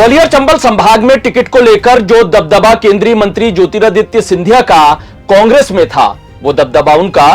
ग्वालियर चंबल संभाग में टिकट को लेकर जो दबदबा केंद्रीय मंत्री ज्योतिरादित्य सिंधिया का कांग्रेस में था, वो दबदबा उनका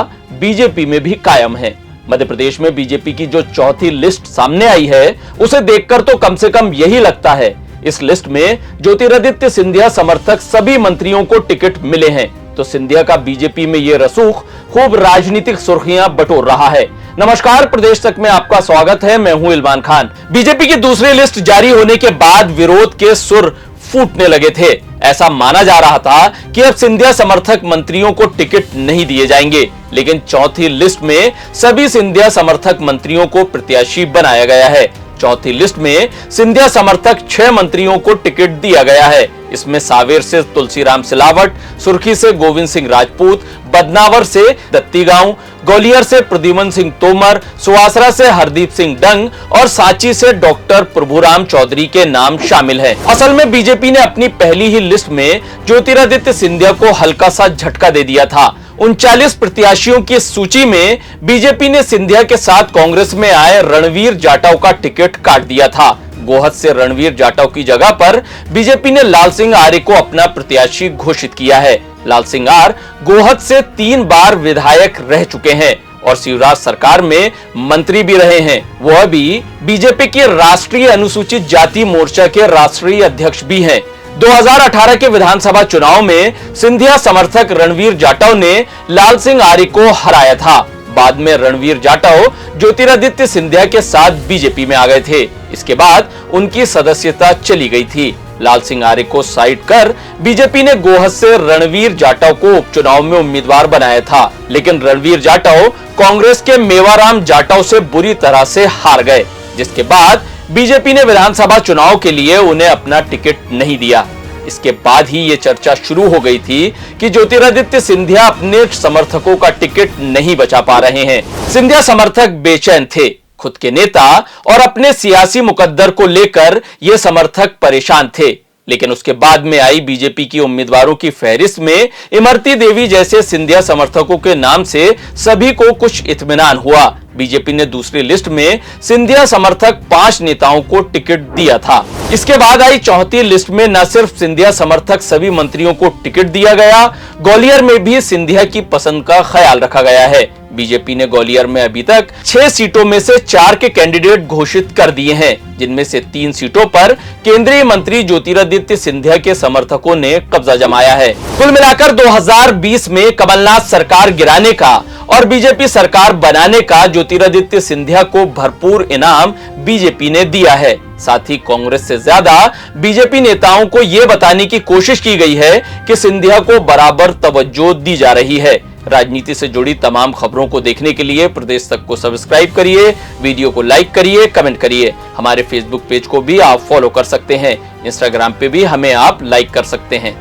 बीजेपी में भी कायम है। मध्य प्रदेश में बीजेपी की जो चौथी लिस्ट सामने आई है, उसे देखकर तो कम से कम यही लगता है, इस लिस्ट में ज्योतिरादित्य सिंधिया समर्थक सभी मंत्रियों को टिकट मिले हैं। तो सिंधिया का बीजेपी में ये रसूख खूब राजनीतिक सुर्खियां बटोर रहा है। नमस्कार, प्रदेश तक में आपका स्वागत है। मैं हूं इलमान खान। बीजेपी की दूसरी लिस्ट जारी होने के बाद विरोध के सुर फूटने लगे थे। ऐसा माना जा रहा था कि अब सिंधिया समर्थक मंत्रियों को टिकट नहीं दिए जाएंगे, लेकिन चौथी लिस्ट में सभी सिंधिया समर्थक मंत्रियों को प्रत्याशी बनाया गया है। चौथी लिस्ट में सिंधिया समर्थक 6 मंत्रियों को टिकट दिया गया है। इसमें सावेर से तुलसीराम सिलावट, सुर्खी से गोविंद सिंह राजपूत, बदनावर से दत्तीगांव, ग्वालियर से प्रद्युमन सिंह तोमर, सुवासरा से हरदीप सिंह डंग और सांची से डॉक्टर प्रभुराम चौधरी के नाम शामिल हैं। असल में बीजेपी ने अपनी पहली ही लिस्ट में ज्योतिरादित्य सिंधिया को हल्का सा झटका दे दिया था। 39 प्रत्याशियों की सूची में बीजेपी ने सिंधिया के साथ कांग्रेस में आए रणवीर जाटव का टिकट काट दिया था। गोहद से रणवीर जाटव की जगह पर बीजेपी ने लाल सिंह आर्य को अपना प्रत्याशी घोषित किया है। लाल सिंह आर्य गोहद से 3 बार विधायक रह चुके हैं और शिवराज सरकार में मंत्री भी रहे हैं। वो अभी बीजेपी के राष्ट्रीय अनुसूचित जाति मोर्चा के राष्ट्रीय अध्यक्ष भी हैं। 2018 के विधानसभा चुनाव में सिंधिया समर्थक रणवीर जाटव ने लाल सिंह आर्य को हराया था। बाद में रणवीर जाटव ज्योतिरादित्य सिंधिया के साथ बीजेपी में आ गए थे। इसके बाद उनकी सदस्यता चली गई थी। लाल सिंह आर्य को साइड कर बीजेपी ने गोहद से रणवीर जाटव को उपचुनाव में उम्मीदवार बनाया था, लेकिन रणवीर जाटव कांग्रेस के मेवाराम जाटव से बुरी तरह से हार गए, जिसके बाद बीजेपी ने विधानसभा चुनाव के लिए उन्हें अपना टिकट नहीं दिया। इसके बाद ही ये चर्चा शुरू हो गई थी कि ज्योतिरादित्य सिंधिया अपने समर्थकों का टिकट नहीं बचा पा रहे हैं। सिंधिया समर्थक बेचैन थे। खुद के नेता और अपने सियासी मुकद्दर को लेकर ये समर्थक परेशान थे, लेकिन उसके बाद में आई बीजेपी की उम्मीदवारों की फहरिस्त में इमरती देवी जैसे सिंधिया समर्थकों के नाम से सभी को कुछ इत्मीनान हुआ। बीजेपी ने दूसरी लिस्ट में सिंधिया समर्थक 5 नेताओं को टिकट दिया था। इसके बाद आई चौथी लिस्ट में न सिर्फ सिंधिया समर्थक सभी मंत्रियों को टिकट दिया गया, ग्वालियर में भी सिंधिया की पसंद का ख्याल रखा गया है। बीजेपी ने ग्वालियर में अभी तक 6 सीटों में से 4 के कैंडिडेट घोषित कर दिए हैं, जिनमें से 3 सीटों पर केंद्रीय मंत्री ज्योतिरादित्य सिंधिया के समर्थकों ने कब्जा जमाया है। कुल मिलाकर 2020 में कमलनाथ सरकार गिराने का और बीजेपी सरकार बनाने का ज्योतिरादित्य सिंधिया को भरपूर इनाम बीजेपी ने दिया है। साथ ही कांग्रेस से ज्यादा बीजेपी नेताओं को यह बताने की कोशिश की गई है कि सिंधिया को बराबर तवज्जो दी जा रही है। राजनीति से जुड़ी तमाम खबरों को देखने के लिए प्रदेश तक को सब्सक्राइब करिए, वीडियो को लाइक करिए, कमेंट करिए। हमारे फेसबुक पेज को भी आप फॉलो कर सकते हैं। इंस्टाग्राम पे भी हमें आप लाइक कर सकते हैं।